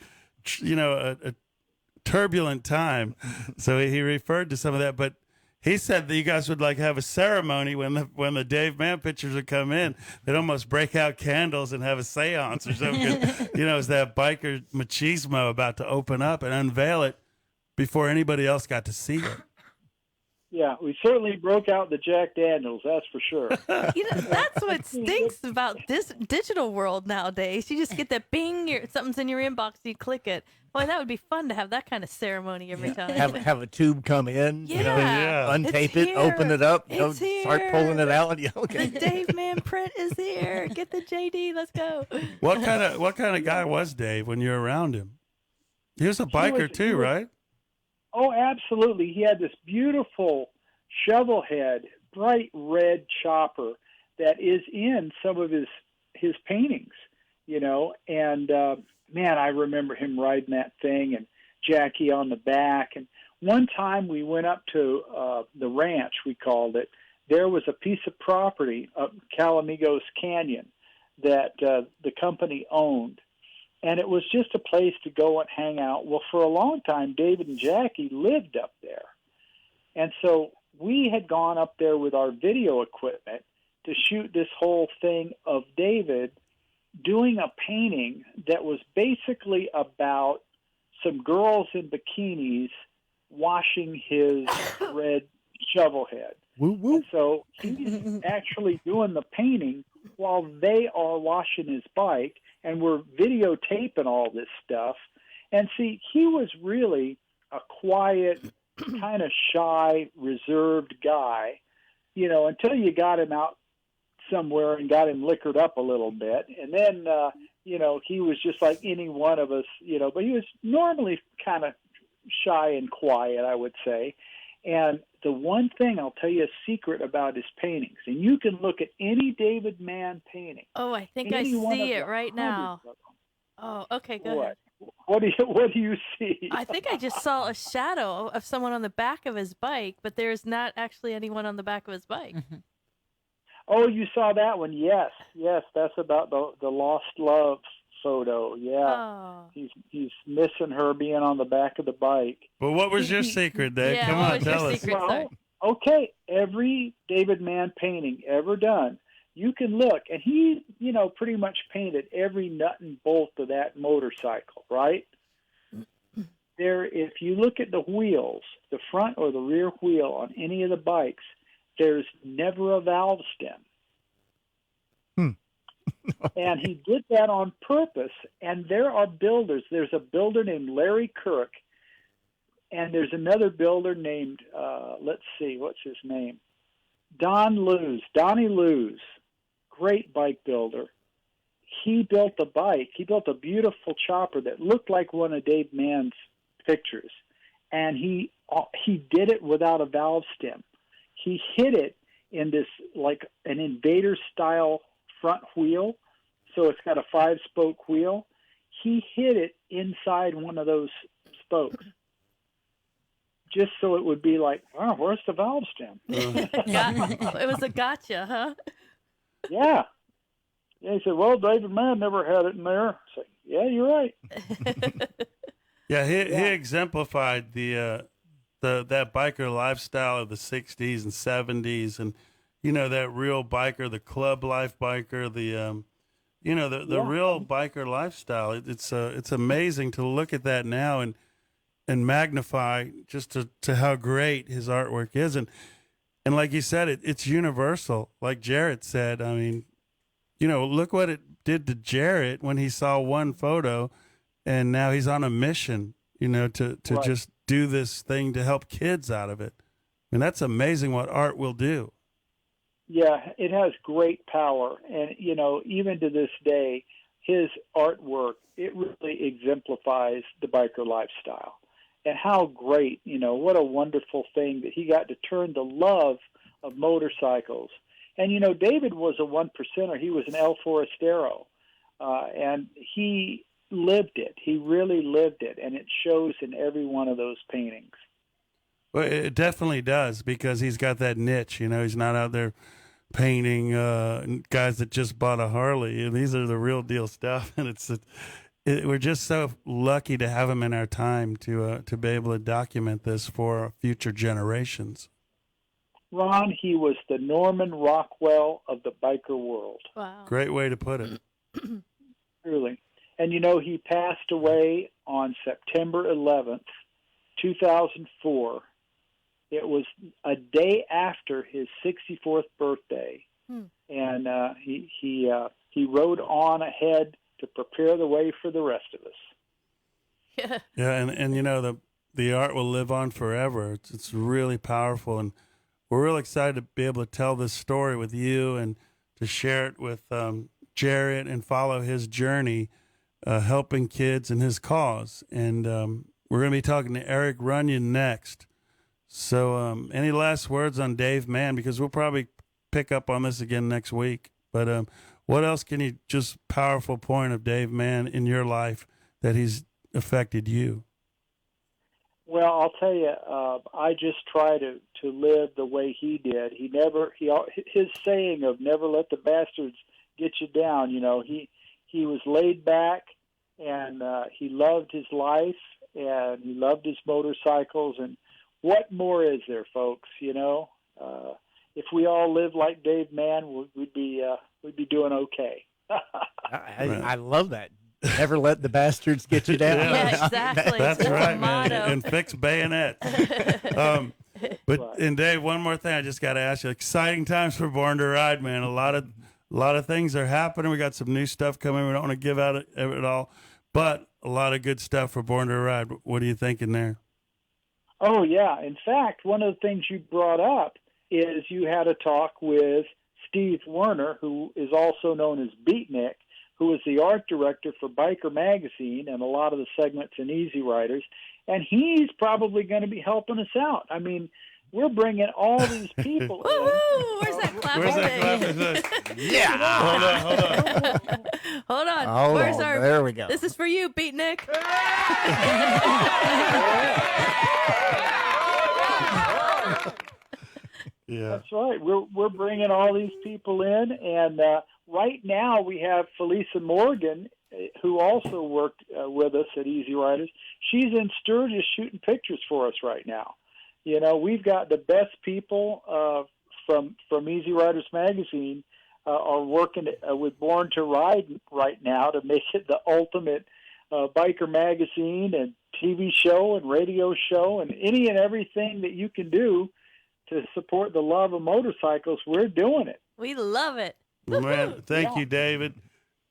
turbulent time. So he referred to some of that. But he said that you guys would have a ceremony when the Dave Mann pictures would come in. They'd almost break out candles and have a seance or something. It's that biker machismo about to open up and unveil it before anybody else got to see it. Yeah, we certainly broke out the Jack Daniels, that's for sure. That's what stinks about this digital world nowadays. You just get that bing, something's in your inbox, you click it. Boy, that would be fun to have that kind of ceremony every time. Have a tube come in, untape it, here. open it up, here. start pulling it out. Okay. The Dave Mann print is here. Get the JD, let's go. What kind of guy was Dave when you were around him? He was a biker too, right? Oh, absolutely. He had this beautiful shovel head, bright red chopper that is in some of his paintings, and man, I remember him riding that thing and Jackie on the back. And one time we went up to the ranch, we called it. There was a piece of property up Calamigos Canyon that the company owned. And it was just a place to go and hang out. Well, for a long time, David and Jackie lived up there. And so we had gone up there with our video equipment to shoot this whole thing of David doing a painting that was basically about some girls in bikinis washing his red shovel head. Woo woo. And so he's actually doing the painting while they are washing his bike, and we're videotaping all this stuff. And see, he was really a quiet, kind of shy, reserved guy, until you got him out somewhere and got him liquored up a little bit. And then, he was just like any one of us, but he was normally kind of shy and quiet, I would say. And the one thing I'll tell you a secret about his paintings, and you can look at any David Mann painting. Oh, I think I see it right now. Oh, okay, go ahead. What do you see? I think I just saw a shadow of someone on the back of his bike, but there's not actually anyone on the back of his bike. Mm-hmm. Oh, you saw that one? Yes, that's about the lost love photo. Yeah, Oh. he's missing her being on the back of the bike. But what was your secret, Dave? Yeah, Come what on, was your tell us. secret? Sorry. Okay, every David Mann painting ever done, you can look, and he, pretty much painted every nut and bolt of that motorcycle, right? If you look at the wheels, the front or the rear wheel on any of the bikes, there's never a valve stem. And he did that on purpose. And there are builders. There's a builder named Larry Kirk, and there's another builder named, let's see, what's his name? Donnie Lewis, great bike builder. He built a bike. He built a beautiful chopper that looked like one of Dave Mann's pictures. And he did it without a valve stem. He hit it in this, like an Invader-style front wheel, so it's got a 5-spoke wheel. He hit it inside one of those spokes, just so it would be like, oh, where's the valve stem? It was a gotcha, huh? Yeah. He said, well, David Mann never had it in there. I said, yeah, you're right. Yeah, he exemplified that biker lifestyle of the 60s and 70s, and that real biker, the club life biker, the real biker lifestyle. It's amazing to look at that now and magnify just to how great his artwork is, and like you said, it's universal. Like Jarrett said, I mean, look what it did to Jarrett when he saw one photo, and now he's on a mission, to Right. just do this thing to help kids out of it. I mean, that's amazing what art will do. Yeah, it has great power. And, even to this day, his artwork, it really exemplifies the biker lifestyle. And how great, what a wonderful thing that he got to turn the love of motorcycles. And, David was a 1%er. He was an El Forastero. And he lived it. He really lived it. And it shows in every one of those paintings. Well, it definitely does, because he's got that niche. He's not out there painting guys that just bought a Harley. And these are the real deal stuff, and we're just so lucky to have him in our time to be able to document this for future generations. Ron, he was the Norman Rockwell of the biker world. Wow. Great way to put it. Truly. And he passed away on September 11th, 2004. It was a day after his 64th birthday, and he rode on ahead to prepare the way for the rest of us. Yeah. And the art will live on forever. It's really powerful, and we're real excited to be able to tell this story with you and to share it with Jarrett and follow his journey, helping kids and his cause. And we're going to be talking to Eric Runyon next. So any last words on Dave Mann? Because we'll probably pick up on this again next week. But what else can you, just powerful point of Dave Mann in your life that he's affected you? Well, I'll tell you, I just try to live the way he did. His saying of never let the bastards get you down, he was laid back, and he loved his life, and he loved his motorcycles. And what more is there, folks? If we all lived like Dave Mann, we'd be doing okay. I love that. Never let the bastards get you down. Yeah, exactly. That's That's right, a man. motto. And fix bayonets. And Dave, one more thing I just got to ask you. Exciting times for Born to Ride, man. A lot of A lot of things are happening. We got some new stuff coming. We don't want to give out it all, but a lot of good stuff for Born to Ride. What are you thinking there? Oh, yeah. In fact, one of the things you brought up is you had a talk with Steve Werner, who is also known as Beatnik, who is the art director for Biker Magazine and a lot of the segments in Easy Riders, and he's probably going to be helping us out. I mean, we're bringing all these people in. Woo-hoo! Where's that clap? Yeah. Hold on. Hold on. Hold Where's on. our? There we go. This is for you, Beatnik. Yeah. That's right. We're bringing all these people in, and right now we have Felisa Morgan, who also worked with us at Easy Riders. She's in Sturgis shooting pictures for us right now. You know, we've got the best people from Easy Riders Magazine are working with Born to Ride right now to make it the ultimate biker magazine and TV show and radio show and any and everything that you can do to support the love of motorcycles. We're doing it. We love it. Man, thank you, David.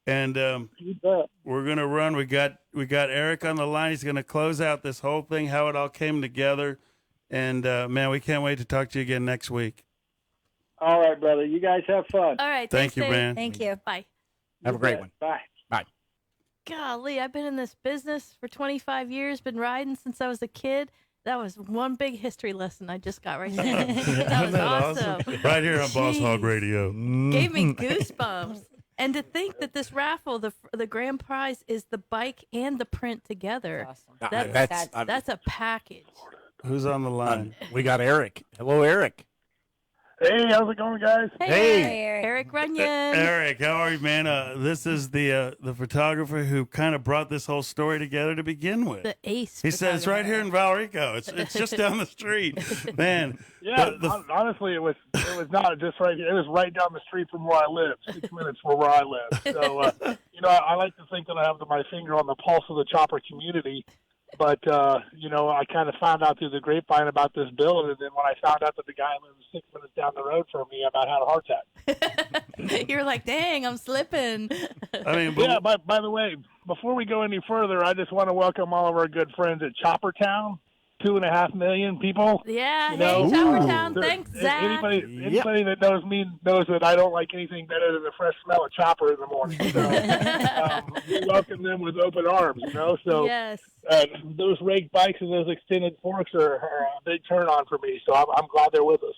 And You bet. we're gonna run. We got Eric on the line. He's gonna close out this whole thing, how it all came together. And man, we can't wait to talk to you again next week. All right, brother. You guys have fun. All right. Thank Thanks, you, Dave. man. Thank you. Bye. Have a great one. Bye. Golly, I've been in this business for 25 years, been riding since I was a kid. That was one big history lesson I just got right there. That was awesome. Right here on Boss Hog Jeez. Radio. Gave me goosebumps. And to think that this raffle, the grand prize is the bike and the print together. Awesome. That's a package. Who's on the line? We got Eric. Hello, Eric. Hey, how's it going, guys? Hey. Eric Runyon. Eric, how are you, man? This is the photographer who kind of brought this whole story together to begin with. The ace. He says right here in Valrico. It's just down the street, man. Yeah, honestly, it was not just right here. It was right down the street from where I live, 6 minutes from where I live. So, I like to think that I have my finger on the pulse of the chopper community. But, I kind of found out through the grapevine about this bill, and then when I found out that the guy lived 6 minutes down the road from me, I about had a heart attack. You're like, dang, I'm slipping. I mean, Yeah, by the way, before we go any further, I just want to welcome all of our good friends at Chopper Town, 2.5 million people. Yeah, You know, hey, Choppertown, There- thanks, Zach. Anybody that knows me knows that I don't like anything better than the fresh smell of chopper in the morning. So we welcome them with open arms, So Yes. Those raked bikes and those extended forks are a big turn on for me. So I'm glad they're with us.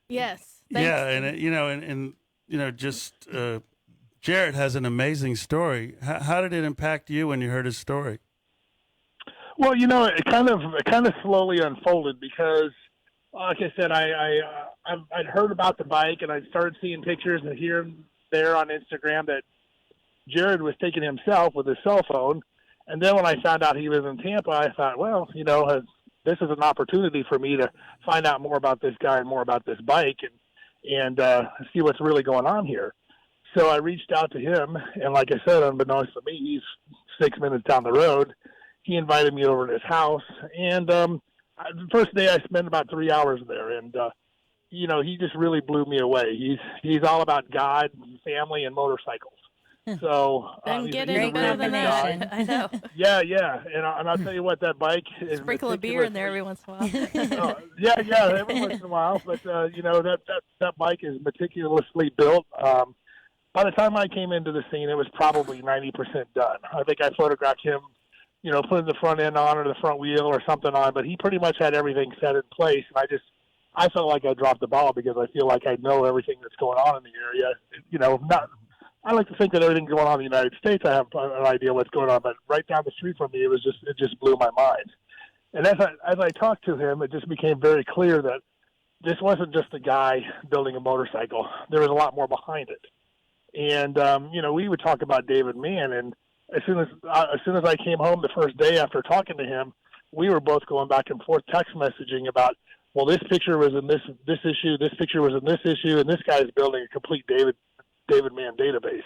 Yes. Thanks. yeah, and just Jarrett has an amazing story. How did it impact you when you heard his story? Well, it kind of slowly unfolded because, like I said, I'd heard about the bike and I started seeing pictures and here and there on Instagram that Jared was taking himself with his cell phone. And then when I found out he was in Tampa, I thought, well, this is an opportunity for me to find out more about this guy and more about this bike and see what's really going on here. So I reached out to him, and like I said, unbeknownst to me, he's 6 minutes down the road. He invited me over to his house, and the first day I spent about 3 hours there, and he just really blew me away. He's all about God, and family, and motorcycles. So Doesn't he's get a any really better than good that. guy. I know. Yeah, and I'll tell you what, that bike is Sprinkle a beer in there every once in a while. yeah, every once in a while. But that bike is meticulously built. By the time I came into the scene, it was probably 90% done. I think I photographed him, putting the front end on or the front wheel or something on, but he pretty much had everything set in place. And I felt like I dropped the ball because I feel like I know everything that's going on in the area. I like to think that everything going on in the United States, I have an idea what's going on, but right down the street from me, it just blew my mind. And as I talked to him, it just became very clear that this wasn't just a guy building a motorcycle. There was a lot more behind it. And we would talk about David Mann, and as soon as I came home the first day after talking to him, we were both going back and forth text messaging about, well, this picture was in this issue, this picture was in this issue, and this guy's building a complete David Mann database.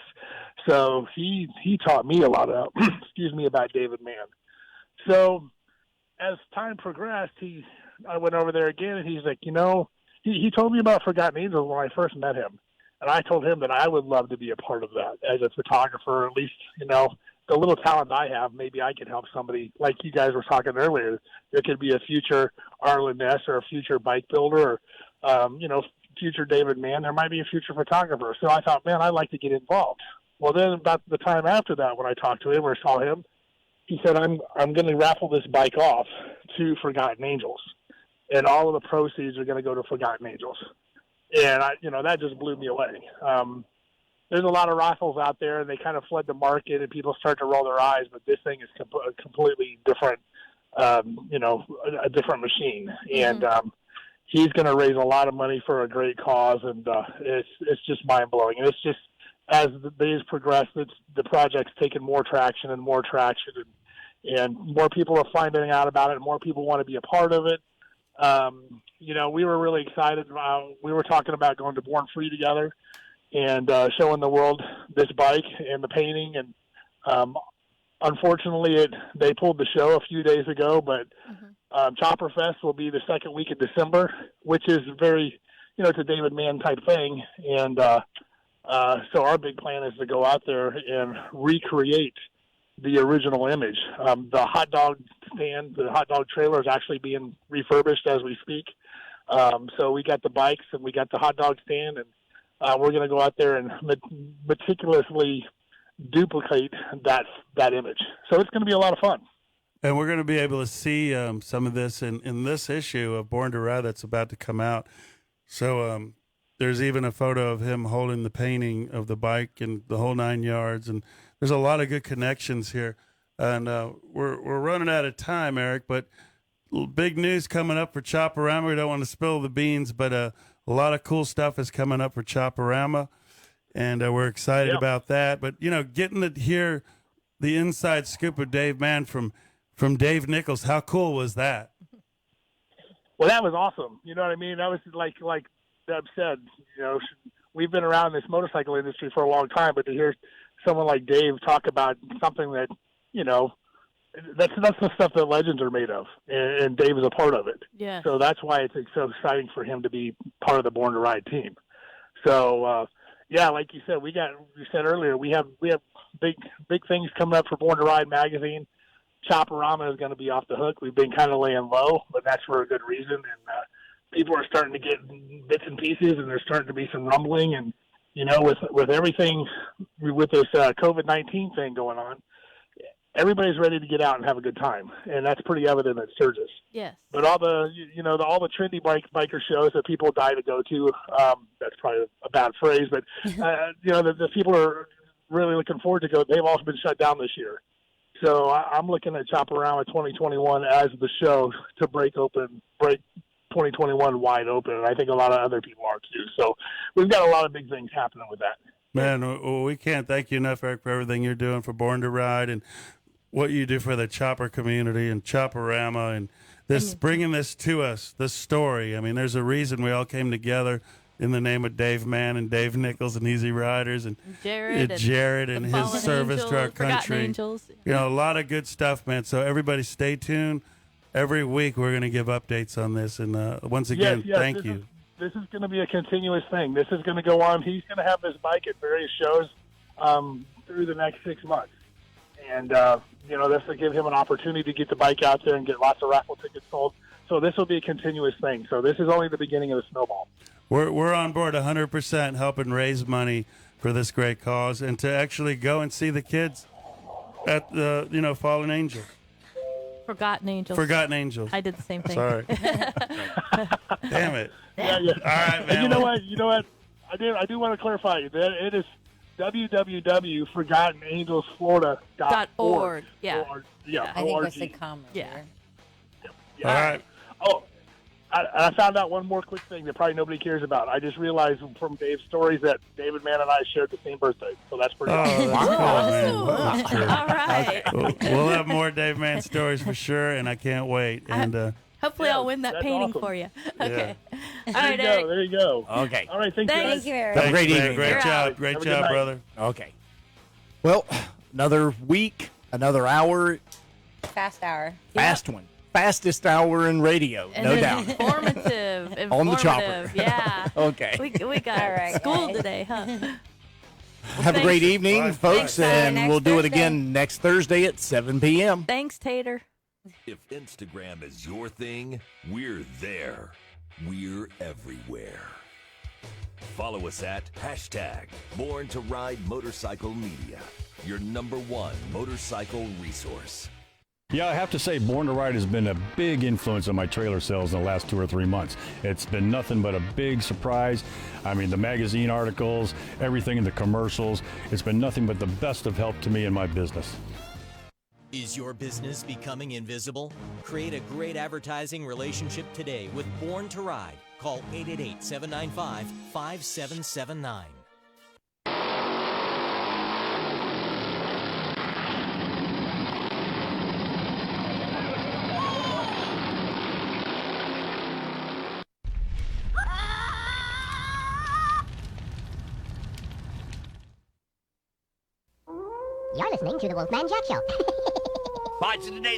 So he taught me a lot about David Mann. So as time progressed, I went over there again, and he's like, he told me about Forgotten Angels when I first met him. And I told him that I would love to be a part of that as a photographer. At least, the little talent I have, maybe I could help somebody like you guys were talking earlier. There could be a future Arlen Ness or a future bike builder or, future David Mann. There might be a future photographer. So I thought, man, I'd like to get involved. Well, then about the time after that, when I talked to him or saw him, he said, I'm going to raffle this bike off to Forgotten Angels. And all of the proceeds are going to go to Forgotten Angels. And, that just blew me away. There's a lot of raffles out there, and they kind of flood the market, and people start to roll their eyes, but this thing is a completely different, a different machine. And he's going to raise a lot of money for a great cause, and it's just mind-blowing. And it's just, as the days progress, the project's taken more traction, and more people are finding out about it, and more people want to be a part of it. We were really excited. We were talking about going to Born Free together and showing the world this bike and the painting. And unfortunately, they pulled the show a few days ago, but Chopper Fest will be the second week of December, which is very, it's a David Mann type thing. And so our big plan is to go out there and recreate the original image. The hot dog stand, the hot dog trailer is actually being refurbished as we speak. So we got the bikes and we got the hot dog stand, and we're going to go out there and meticulously duplicate that image. So it's going to be a lot of fun. And we're going to be able to see some of this in this issue of Born to Ride that's about to come out. So there's even a photo of him holding the painting of the bike and the whole 9 yards. And there's a lot of good connections here. And we're running out of time, Eric, but big news coming up for Chopperama. We don't want to spill the beans, but a lot of cool stuff is coming up for Chopperama, and we're excited about that. But, getting to hear the inside scoop of Dave Mann from Dave Nichols, how cool was that? Well, that was awesome. You know what I mean? That was like Deb said, we've been around this motorcycle industry for a long time, but to hear someone like Dave talk about something that, that's the stuff that legends are made of, and Dave is a part of it. Yeah. So that's why it's so exciting for him to be part of the Born to Ride team. So, like you said, you said earlier, we have big things coming up for Born to Ride magazine. Chopperama is going to be off the hook. We've been kind of laying low, but that's for a good reason. And people are starting to get bits and pieces, and there's starting to be some rumbling. And with everything, with this COVID-19 thing going on, everybody's ready to get out and have a good time, and that's pretty evident at Sturgis. Yes. But all the all the trendy biker shows that people die to go to, that's probably a bad phrase, but the people are really looking forward to go. They've also been shut down this year. So I'm looking at Chopperama 2021 as the show to break 2021 wide open, and I think a lot of other people are too. So we've got a lot of big things happening with that. Man, we can't thank you enough, Eric, for everything you're doing for Born to Ride and what you do for the chopper community and Chopperama and this bringing this to us, this story. I mean, there's a reason we all came together in the name of Dave Mann and Dave Nichols and Easy Riders and Jared and his service to our country. Angels. A lot of good stuff, man. So everybody stay tuned. Every week we're going to give updates on this. And once again, thank you. This is going to be a continuous thing. This is going to go on. He's going to have this bike at various shows through the next 6 months. And, this will give him an opportunity to get the bike out there and get lots of raffle tickets sold. So this will be a continuous thing. So this is only the beginning of the snowball. We're on board 100% helping raise money for this great cause and to actually go and see the kids at the, Fallen Angels. Forgotten Angels. Forgotten Angels. I did the same thing. Sorry. Damn it. Yeah. All right, man. And you know what? I do want to clarify that it is www.ForgottenAngelsFlorida.org. Yeah. I think that's the comment. Yeah. All right. Oh, I found out one more quick thing that probably nobody cares about. I just realized from Dave's stories that David Mann and I shared the same birthday, so that's pretty awesome. That's cool, man. That's true. All right. We'll have more Dave Mann stories for sure, and I can't wait. And hopefully I'll win that painting awesome. for you. Okay. All There right, you Eric. go. There you go. Okay. All right. Thank Thank you, Eric. Have a great man. evening. Great You're job. out. Great Have a good job, night. brother. Okay. Well, another week, another hour. Fast hour. Fast one. fastest hour in radio, And no then doubt. Informative. On the chopper. Yeah. Okay. We got All right, school guys. today, huh? Have a great evening, Bye. folks, Thanks, and next we'll do it Thursday. again next Thursday at 7 p.m. Thanks, Tater. If Instagram is your thing, we're there. We're everywhere. Follow us at #Born to Ride Motorcycle Media, your #1 motorcycle resource. Yeah, I have to say, Born to Ride has been a big influence on my trailer sales in the last 2 or 3 months. It's been nothing but a big surprise. I mean, the magazine articles, everything in the commercials, it's been nothing but the best of help to me in my business. Is your business becoming invisible? Create a great advertising relationship today with Born to Ride. Call 888-795-5779. You're listening to the Wolfman Jack Show. Fights of the day.